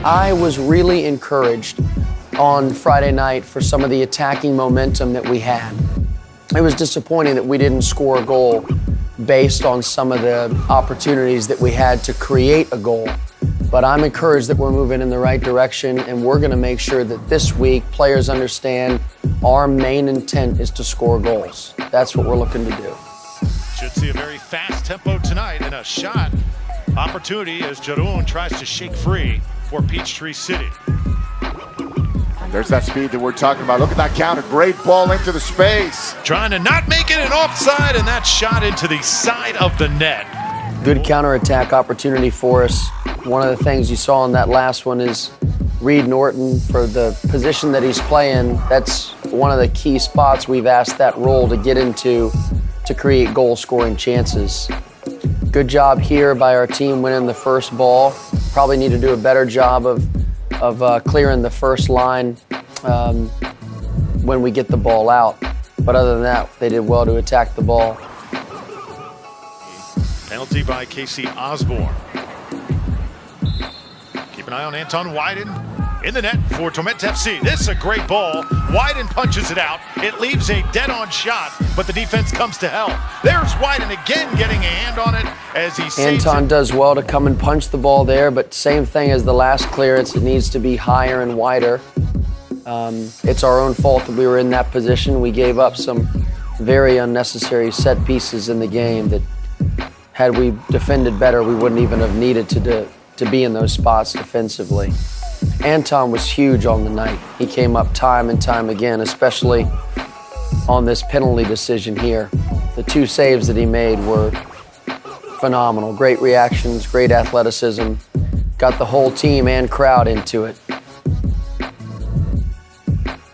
I was really encouraged on Friday night for some of the attacking momentum that we had. It was disappointing that we didn't score a goal based on some of the opportunities that we had to create a goal. But I'm encouraged that we're moving in the right direction, and we're going to make sure that this week players understand our main intent is to score goals. That's what we're looking to do. Should see a very fast tempo tonight and a shot opportunity as Jarun tries to shake free for Peachtree City. There's that speed that we're talking about. Look at that counter. Great ball into the space. Trying to not make it an offside, and that shot into the side of the net. Good counterattack opportunity for us. One of the things you saw in that last one is Reed Norton, for the position that he's playing, that's one of the key spots we've asked that role to get into to create goal-scoring chances. Good job here by our team winning the first ball. Probably need to do a better job of clearing the first line when we get the ball out. But other than that, they did well to attack the ball. Penalty by Casey Osborne. Keep an eye on Anton Wyden in the net for Tormenta FC. This is a great ball. Wyden punches it out. It leaves a dead-on shot, but the defense comes to help. There's Wyden again getting a hand on it as he saves Anton it. does well to come and punch the ball there, but same thing as the last clearance. It needs to be higher and wider. It's our own fault that we were in that position. We gave up some very unnecessary set pieces in the game that had we defended better, we wouldn't even have needed to be in those spots defensively. Anton was huge on the night. He came up time and time again, especially on this penalty decision here. The two saves that he made were phenomenal. Great reactions, great athleticism. Got the whole team and crowd into it.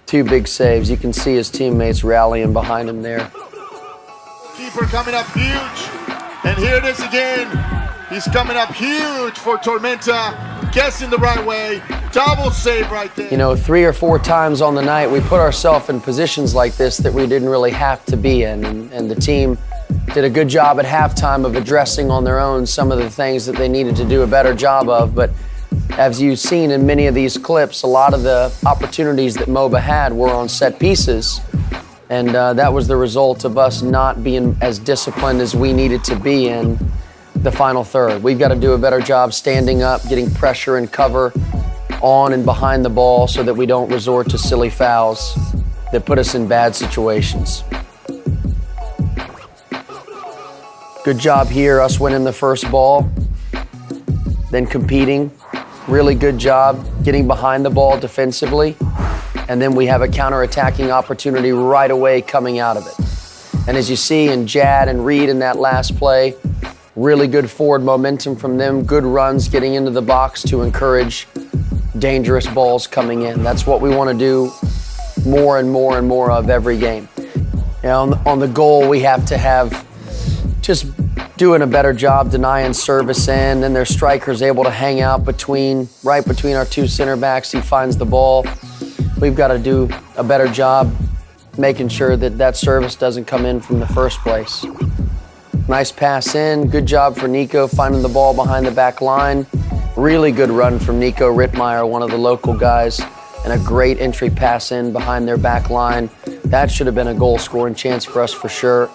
Two big saves. You can see his teammates rallying behind him there. Keeper coming up huge. And here it is again. He's coming up huge for Tormenta. Guessing the right way. Double save right there. You know, 3 or 4 times on the night, we put ourselves in positions like this that we didn't really have to be in. And the team did a good job at halftime of addressing on their own some of the things that they needed to do a better job of. But as you've seen in many of these clips, a lot of the opportunities that MOBA had were on set pieces. And that was the result of us not being as disciplined as we needed to be in the final third. We've got to do a better job standing up, getting pressure and cover on and behind the ball so that we don't resort to silly fouls that put us in bad situations. Good job here, us winning the first ball, then competing. Really good job getting behind the ball defensively. And then we have a counter-attacking opportunity right away coming out of it. And as you see in Jad and Reed in that last play, really good forward momentum from them, good runs getting into the box to encourage dangerous balls coming in. That's what we want to do more and more and more of every game. You know, on the goal, we have to have just doing a better job denying service in, and their striker's able to hang out right between our two center backs. He finds the ball. We've got to do a better job making sure that that service doesn't come in from the first place. Nice pass in. Good job for Nico finding the ball behind the back line. Really good run from Nico Rittmeyer, one of the local guys, and a great entry pass in behind their back line. That should have been a goal-scoring chance for us for sure.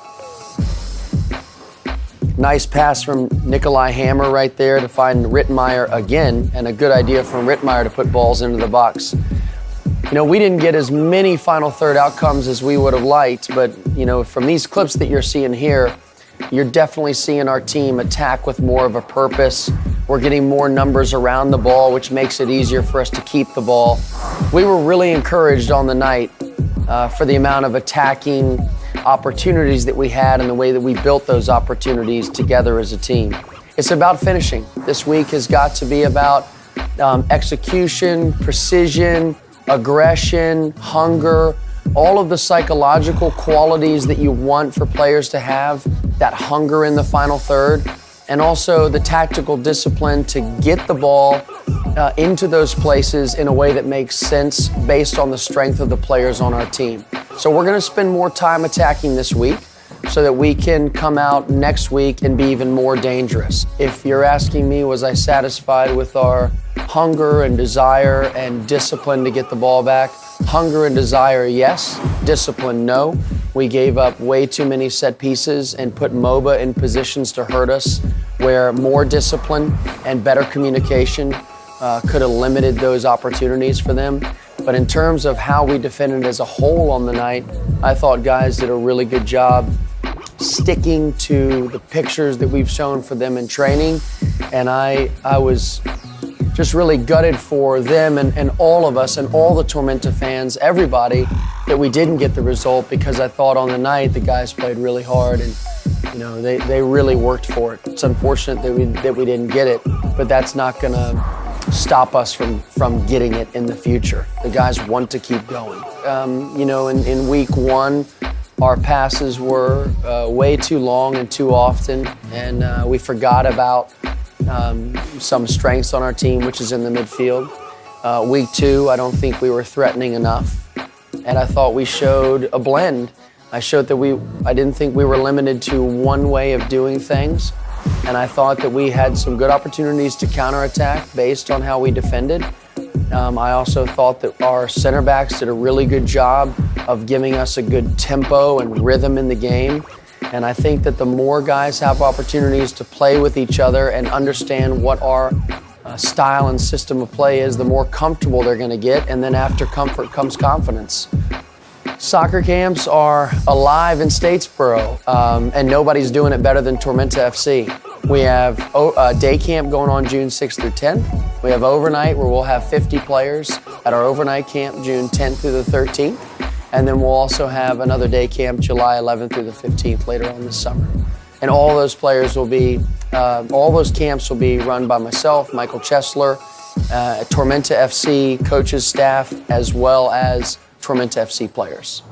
Nice pass from Nikolai Hammer right there to find Rittmeyer again, and a good idea from Rittmeyer to put balls into the box. You know, we didn't get as many final third outcomes as we would have liked, but, you know, from these clips that you're seeing here, you're definitely seeing our team attack with more of a purpose. We're getting more numbers around the ball, which makes it easier for us to keep the ball. We were really encouraged on the night for the amount of attacking opportunities that we had and the way that we built those opportunities together as a team. It's about finishing. This week has got to be about execution, precision, aggression, hunger, all of the psychological qualities that you want for players to have, that hunger in the final third, and also the tactical discipline to get the ball into those places in a way that makes sense based on the strength of the players on our team. So we're going to spend more time attacking this week so that we can come out next week and be even more dangerous. If you're asking me, was I satisfied with our hunger and desire and discipline to get the ball back. Hunger and desire, yes. Discipline, no. We gave up way too many set pieces and put MOBA in positions to hurt us, where more discipline and better communication could have limited those opportunities for them. But in terms of how we defended as a whole on the night, I thought guys did a really good job sticking to the pictures that we've shown for them in training. And I was just really gutted for them and all of us and all the Tormenta fans, everybody, that we didn't get the result, because I thought on the night the guys played really hard and they really worked for it. It's unfortunate that we didn't get it, but that's not gonna stop us from getting it in the future. The guys want to keep going. In week one, our passes were way too long and too often, and we forgot about some strengths on our team, which is in the midfield. Week two, I don't think we were threatening enough, and I thought we showed a blend. I showed that I didn't think we were limited to one way of doing things, and I thought that we had some good opportunities to counterattack based on how we defended. I also thought that our center backs did a really good job of giving us a good tempo and rhythm in the game. And I think that the more guys have opportunities to play with each other and understand what our style and system of play is, the more comfortable they're going to get. And then after comfort comes confidence. Soccer camps are alive in Statesboro, and nobody's doing it better than Tormenta FC. We have a day camp going on June 6th through 10th. We have overnight where we'll have 50 players at our overnight camp June 10th through the 13th. And then we'll also have another day camp July 11th through the 15th later on this summer. And all those players will be, all those camps will be run by myself, Michael Chesler, Tormenta FC coaches, staff, as well as Tormenta FC players.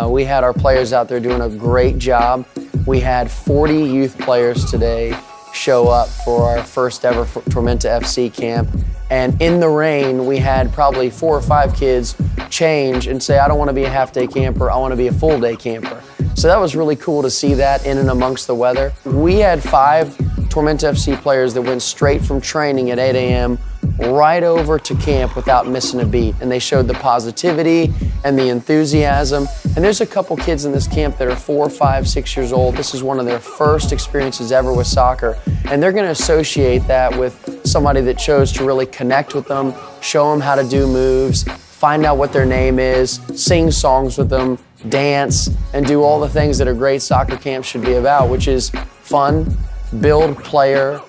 We had our players out there doing a great job. We had 40 youth players today show up for our first ever Tormenta FC camp. And in the rain, we had probably 4 or 5 kids change and say, I don't want to be a half-day camper, I want to be a full-day camper. So that was really cool to see that in and amongst the weather. We had 5 Tormenta FC players that went straight from training at 8 a.m. right over to camp without missing a beat. And they showed the positivity and the enthusiasm. And there's a couple kids in this camp that are 4, 5, 6 years old. This is one of their first experiences ever with soccer. And they're going to associate that with somebody that chose to really connect with them, show them how to do moves, find out what their name is, sing songs with them, dance, and do all the things that a great soccer camp should be about, which is fun, build player,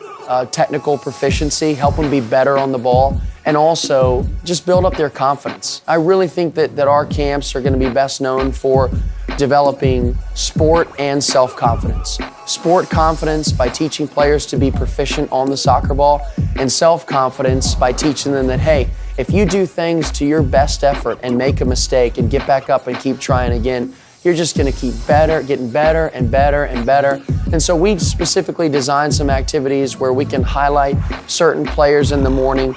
technical proficiency, help them be better on the ball, and also just build up their confidence. I really think that our camps are going to be best known for developing sport and self-confidence. Sport confidence by teaching players to be proficient on the soccer ball, and self-confidence by teaching them that, hey, if you do things to your best effort and make a mistake and get back up and keep trying again, you're just going to keep getting better and better and better. And so we specifically designed some activities where we can highlight certain players in the morning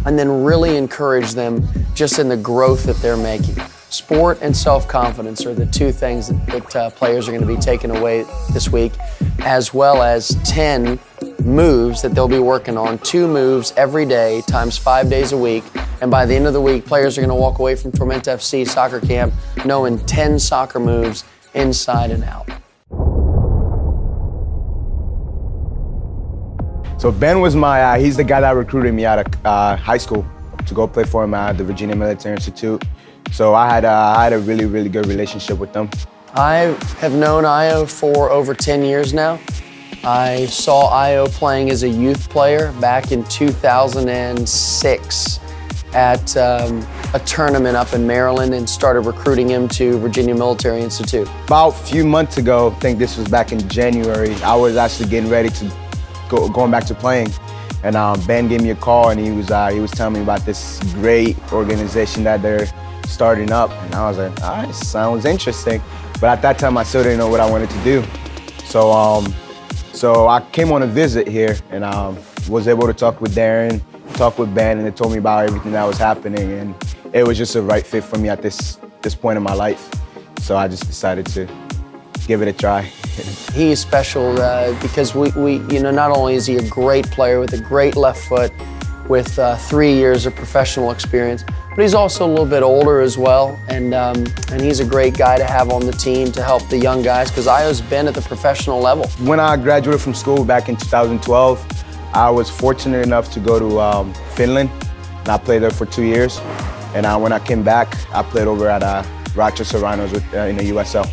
and then really encourage them just in the growth that they're making. Sport and self-confidence are the 2 things that players are going to be taking away this week, as well as 10 moves that they'll be working on, 2 moves every day times 5 days a week. And by the end of the week, players are going to walk away from Tormenta FC soccer camp knowing 10 soccer moves inside and out. So Ben was he's the guy that recruited me out of high school to go play for him at the Virginia Military Institute. So I had a really, really good relationship with them. I have known Io for over 10 years now. I saw Io playing as a youth player back in 2006 at a tournament up in Maryland and started recruiting him to Virginia Military Institute. About a few months ago, I think this was back in January, I was actually getting ready to going back to playing. And Ben gave me a call and he was telling me about this great organization that they're starting up. And I was like, all right, sounds interesting. But at that time, I still didn't know what I wanted to do. So I came on a visit here and was able to talk with Darren, talk with Ben, and they told me about everything that was happening. And it was just a right fit for me at this point in my life. So I just decided to give it a try. He's special because we not only is he a great player with a great left foot, with 3 years of professional experience. But he's also a little bit older as well, and he's a great guy to have on the team to help the young guys, because Io's been at the professional level. When I graduated from school back in 2012, I was fortunate enough to go to Finland, and I played there for 2 years. And when I came back, I played over at Rochester Rhinos in the USL.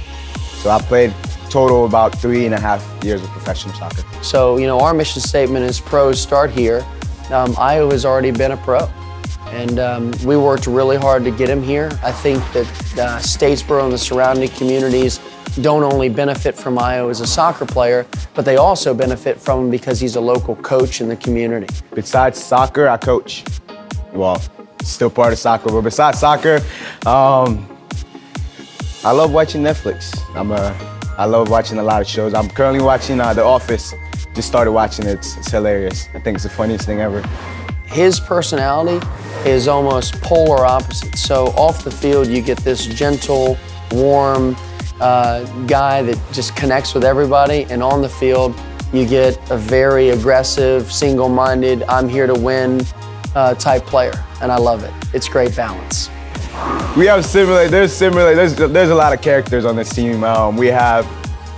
So I played total about 3.5 years of professional soccer. So, you know, our mission statement is pros start here. Io has already been a pro, and we worked really hard to get him here. I think that Statesboro and the surrounding communities don't only benefit from Io as a soccer player, but they also benefit from him because he's a local coach in the community. Besides soccer, I coach. Well, still part of soccer, but besides soccer, I love watching Netflix. I love watching a lot of shows. I'm currently watching The Office. Just started watching it. It's hilarious. I think it's the funniest thing ever. His personality is almost polar opposite. So off the field, you get this gentle, warm guy that just connects with everybody. And on the field, you get a very aggressive, single-minded, I'm here to win type player. And I love it. It's great balance. We have there's a lot of characters on this team. We have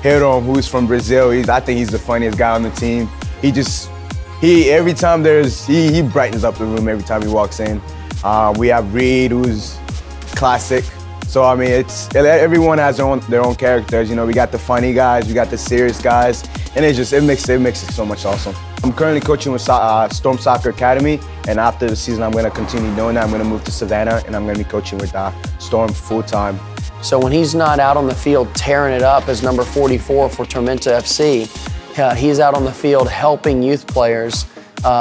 Hiram, who's from Brazil. I think he's the funniest guy on the team. Every time he brightens up the room every time he walks in. We have Reed, who's classic. So I mean, everyone has their own characters. You know, we got the funny guys, we got the serious guys, and it makes it so much awesome. I'm currently coaching with Storm Soccer Academy, and after the season, I'm going to continue doing that. I'm going to move to Savannah, and I'm going to be coaching with Storm full-time. So when he's not out on the field tearing it up as number 44 for Tormenta FC, he's out on the field helping youth players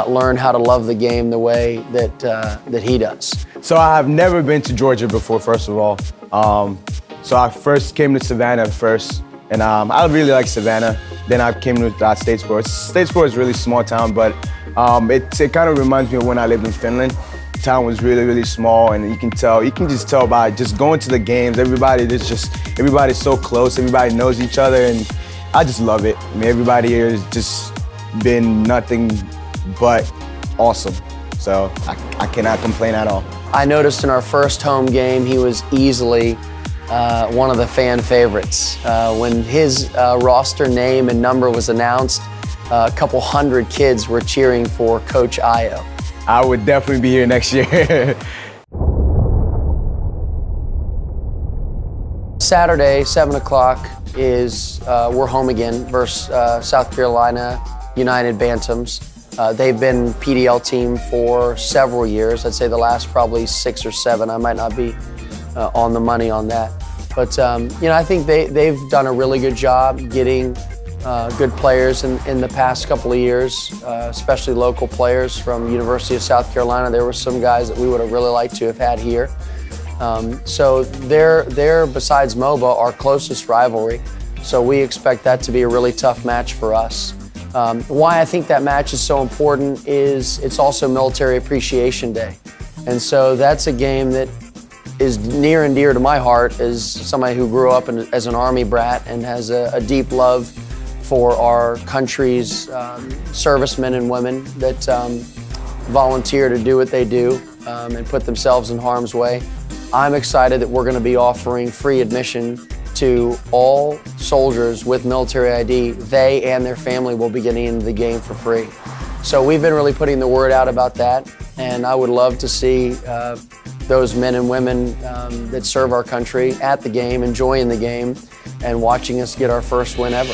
learn how to love the game the way that he does. So I have never been to Georgia before, first of all. So I first came to Savannah first, and I really like Savannah. Then I came to Statesboro. Statesboro is a really small town, but it kind of reminds me of when I lived in Finland. The town was really, really small, and you can just tell by just going to the games. Everybody's so close. Everybody knows each other, and I just love it. I mean, everybody here has just been nothing but awesome. So I cannot complain at all. I noticed in our first home game, he was easily one of the fan favorites. When his roster name and number was announced, a couple hundred kids were cheering for Coach Io. I would definitely be here next year. Saturday, 7 o'clock is we're home again versus South Carolina United Bantams. They've been PDL team for several years. I'd say the last probably 6 or 7. I might not be on the money on that. But you know, I think they've done a really good job getting good players in the past couple of years, especially local players from University of South Carolina. There were some guys that we would have really liked to have had here. So they're besides MOBA, our closest rivalry. So we expect that to be a really tough match for us. Why I think that match is so important is it's also Military Appreciation Day. And so that's a game that is near and dear to my heart as somebody who grew up as an Army brat and has a deep love for our country's servicemen and women that volunteer to do what they do and put themselves in harm's way. I'm excited that we're going to be offering free admission to all soldiers with military ID. They and their family will be getting into the game for free. So we've been really putting the word out about that, and I would love to see those men and women that serve our country at the game, enjoying the game, and watching us get our first win ever.